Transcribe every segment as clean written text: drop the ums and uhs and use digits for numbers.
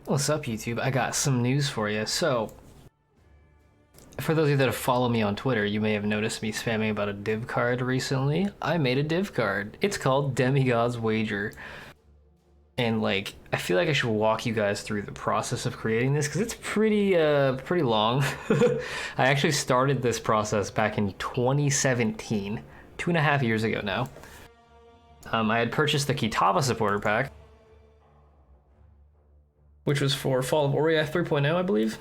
What's up, YouTube? I got some news for you. So, for those of you that have followed me on Twitter, you may have noticed me spamming about a div card recently. I made a div card. It's called Demigod's Wager. And like, I feel like I should walk you guys through the process of creating this because it's pretty long. I actually started this process back in 2017, 2.5 years ago now. I had purchased the Kitava supporter pack, which was for Fall of Oriath 3.0, I believe.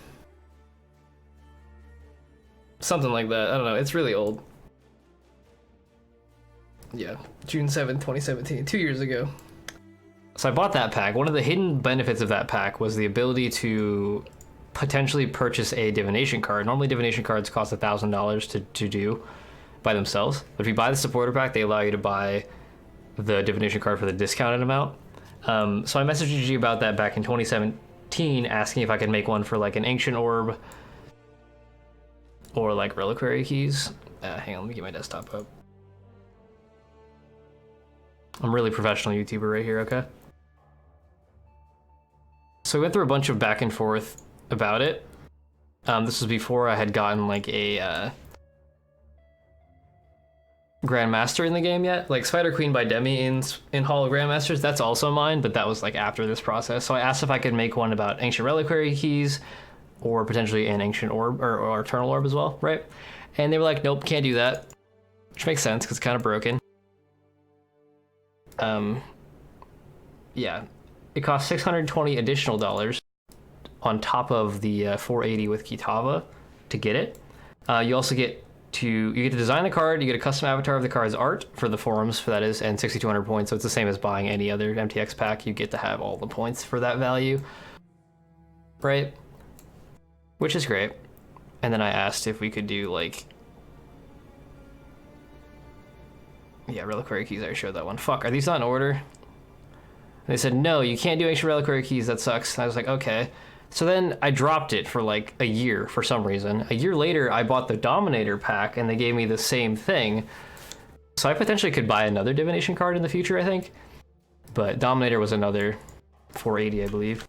Something like that. I don't know. It's really old. Yeah, June 7th, 2017, 2 years ago. So I bought that pack. One of the hidden benefits of that pack was the ability to potentially purchase a divination card. Normally divination cards cost $1,000 to do by themselves. But if you buy the supporter pack, they allow you to buy the divination card for the discounted amount. So I messaged you about that back in 2017, asking if I could make one for like an ancient orb or like reliquary keys. Hang on, let me get my desktop up. I'm a really professional YouTuber right here, okay? So we went through a bunch of back and forth about it. This was before I had gotten like a Grandmaster in the game yet. Like Spider Queen by Demi in Hall of Grandmasters, that's also mine, but that was like after this process. So I asked if I could make one about ancient reliquary keys or potentially an ancient orb or eternal orb as well, right? And they were like, nope, can't do that, which makes sense because it's kind of broken. Yeah, it costs $620 additional on top of the $480 with Kitava to get it. You also get to design the card, you get a custom avatar of the card's art for the forums, for that is, and 6,200 points, so it's the same as buying any other MTX pack. You get to have all the points for that value, right? Which is great. And then I asked if we could do like, yeah, reliquary keys, I showed that one. Fuck, are these not in order? And they said, no, you can't do ancient reliquary keys, that sucks. And I was like, okay. So then I dropped it for like a year for some reason. A year later, I bought the Dominator pack and they gave me the same thing. So I potentially could buy another divination card in the future, I think. But Dominator was another $480, I believe.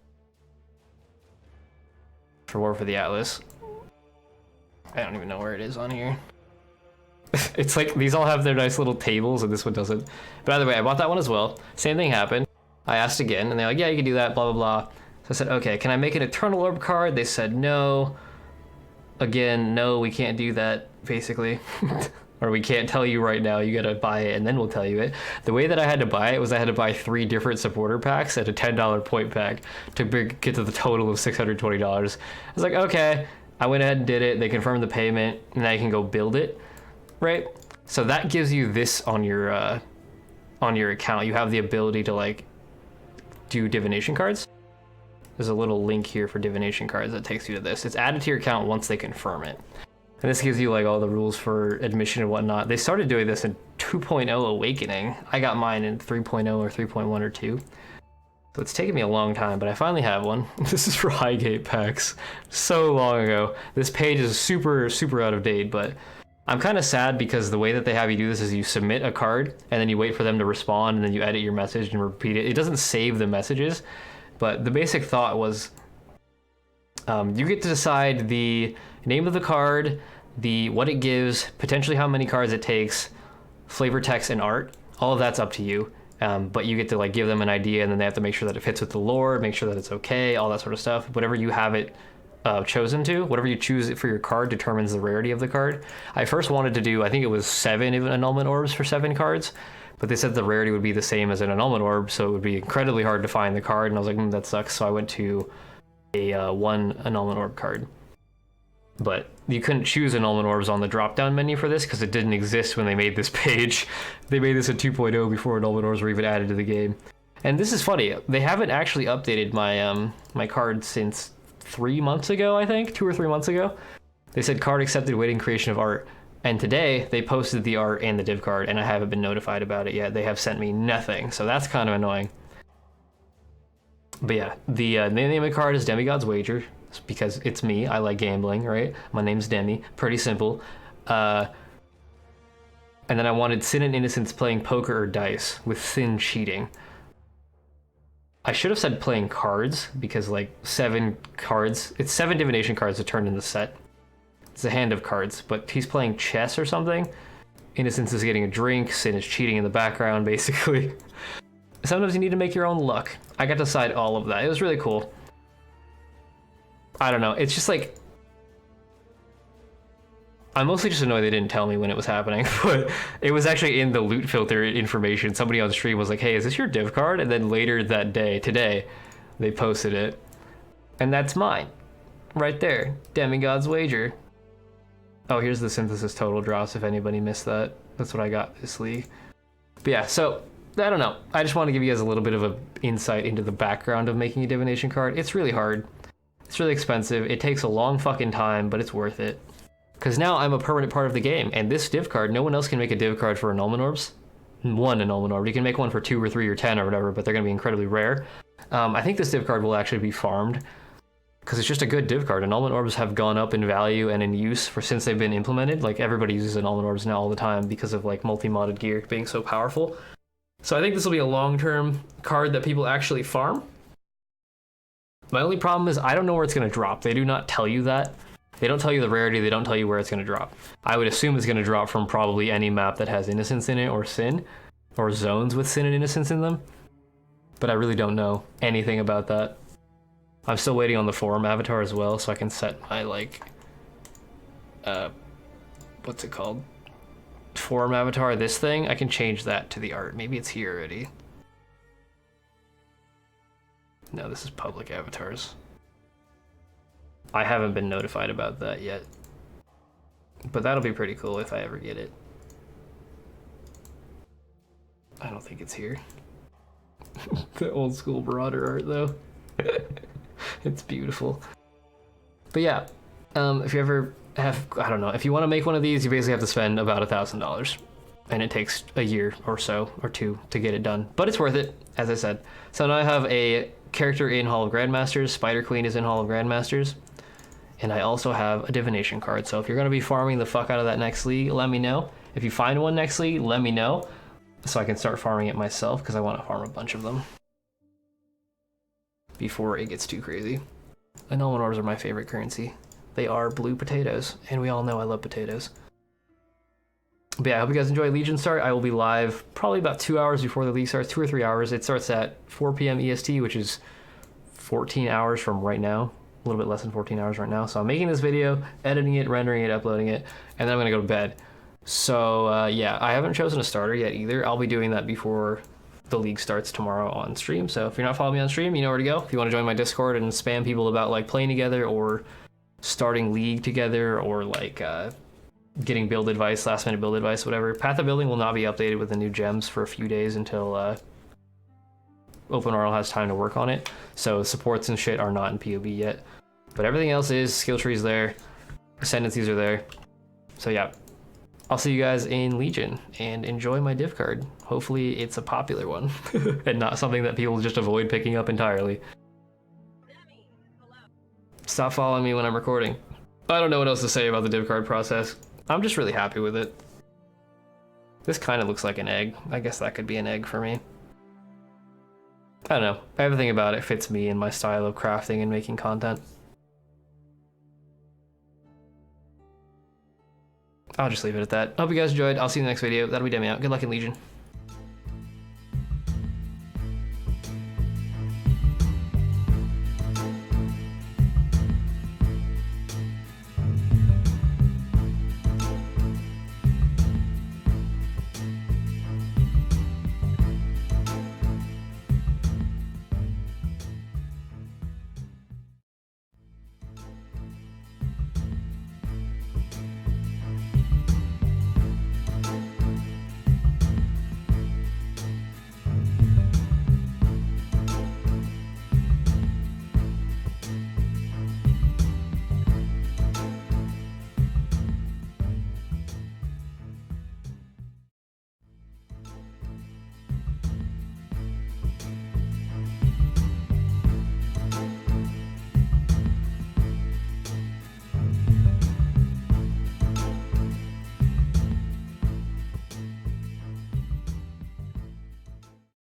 For War for the Atlas. I don't even know where it is on here. It's like, these all have their nice little tables and this one doesn't. But either way, I bought that one as well. Same thing happened. I asked again and they're like, yeah, you can do that, blah, blah, blah. So I said, okay, can I make an Eternal Orb card? They said no. Again, no, we can't do that, basically. Or we can't tell you right now, you gotta buy it and then we'll tell you it. The way that I had to buy it was I had to buy 3 different supporter packs at a $10 point pack to get to the total of $620. I was like, okay. I went ahead and did it. They confirmed the payment and now you can go build it, right? So that gives you this on your account. You have the ability to like do divination cards. There's a little link here for divination cards that takes you to this. It's added to your account once they confirm it. And this gives you like all the rules for admission and whatnot. They started doing this in 2.0 Awakening. I got mine in 3.0 or 3.1 or 2. So it's taken me a long time, but I finally have one. This is for Highgate packs. So long ago. This page is super, super out of date, but I'm kind of sad because the way that they have you do this is you submit a card and then you wait for them to respond and then you edit your message and repeat it. It doesn't save the messages. But the basic thought was you get to decide the name of the card, what it gives, potentially how many cards it takes, flavor text, and art. All of that's up to you. But you get to like give them an idea and then they have to make sure that it fits with the lore, make sure that it's okay, all that sort of stuff. Whatever you have it chosen to, whatever you choose for your card determines the rarity of the card. I first wanted to do, I think it was 7 annulment orbs for 7 cards. But they said the rarity would be the same as an annulment orb, so it would be incredibly hard to find the card. And I was like, that sucks. So I went to a 1 annulment orb card. But you couldn't choose annulment orbs on the drop-down menu for this because it didn't exist when they made this page. They made this in 2.0 before annulment orbs were even added to the game. And this is funny. They haven't actually updated my my card since 3 months ago, I think, 2 or 3 months ago. They said card accepted, waiting creation of art. And today they posted the art and the div card and I haven't been notified about it yet. They have sent me nothing, so that's kind of annoying. But yeah, the name of the card is Demigod's Wager because it's me. I like gambling, right? My name's Demi. Pretty simple. And then I wanted Sin and Innocence playing poker or dice with Sin cheating. I should have said playing cards, because like 7 cards, it's 7 divination cards to turn in the set. It's a hand of cards, but he's playing chess or something. Innocence is getting a drink, Sin is cheating in the background, basically. Sometimes you need to make your own luck. I got to decide all of that. It was really cool. I don't know, it's just like... I'm mostly just annoyed they didn't tell me when it was happening, but it was actually in the loot filter information. Somebody on stream was like, hey, is this your div card? And then later that day, today, they posted it. And that's mine. Right there. Demigod's Wager. Oh, here's the synthesis total drops if anybody missed that. That's what I got this league. But yeah, so, I don't know. I just want to give you guys a little bit of an insight into the background of making a divination card. It's really hard. It's really expensive. It takes a long fucking time, but it's worth it. Because now I'm a permanent part of the game, and this div card, no one else can make a div card for annulment orbs. One annulment orb. You can make one for 2 or 3 or 10 or whatever, but they're going to be incredibly rare. I think this div card will actually be farmed, because it's just a good div card. Annulment orbs have gone up in value and in use since they've been implemented. Like, everybody uses annulment orbs now all the time because of like multi-modded gear being so powerful. So I think this will be a long-term card that people actually farm. My only problem is I don't know where it's going to drop. They do not tell you that. They don't tell you the rarity, they don't tell you where it's going to drop. I would assume it's going to drop from probably any map that has Innocence in it, or Sin, or zones with Sin and Innocence in them. But I really don't know anything about that. I'm still waiting on the forum avatar as well, so I can set my, like, what's it called? Forum avatar, this thing, I can change that to the art. Maybe it's here already. No, this is public avatars. I haven't been notified about that yet. But that'll be pretty cool if I ever get it. I don't think it's here. The old school Marauder art though. It's beautiful. But yeah, if you ever have, I don't know, if you want to make one of these, you basically have to spend about $1,000. And it takes a year or so, or 2, to get it done. But it's worth it, as I said. So now I have a character in Hall of Grandmasters. Spider Queen is in Hall of Grandmasters. And I also have a divination card. So if you're going to be farming the fuck out of that next league, let me know. If you find one next league, let me know. So I can start farming it myself, because I want to farm a bunch of them before it gets too crazy. Annulment orbs are my favorite currency. They are blue potatoes, and we all know I love potatoes. But yeah, I hope you guys enjoy Legion start. I will be live probably about 2 hours before the league starts, 2 or 3 hours. It starts at 4 p.m. EST, which is 14 hours from right now. A little bit less than 14 hours right now. So I'm making this video, editing it, rendering it, uploading it, and then I'm gonna go to bed. So yeah, I haven't chosen a starter yet either. I'll be doing that before the league starts tomorrow on stream. So if you're not following me on stream, you know where to go. If you want to join my Discord and spam people about like playing together or starting league together, or like getting build advice, last minute build advice, whatever. Path of Building will not be updated with the new gems for a few days until OpenRL has time to work on it. So supports and shit are not in POB yet. But everything else is, skill trees there, ascendancies are there. So yeah, I'll see you guys in Legion, and enjoy my div card. Hopefully it's a popular one, and not something that people just avoid picking up entirely. Stop following me when I'm recording. I don't know what else to say about the div card process. I'm just really happy with it. This kind of looks like an egg. I guess that could be an egg for me. I don't know. Everything about it fits me and my style of crafting and making content. I'll just leave it at that. Hope you guys enjoyed. I'll see you in the next video. That'll be Demi out. Good luck in Legion.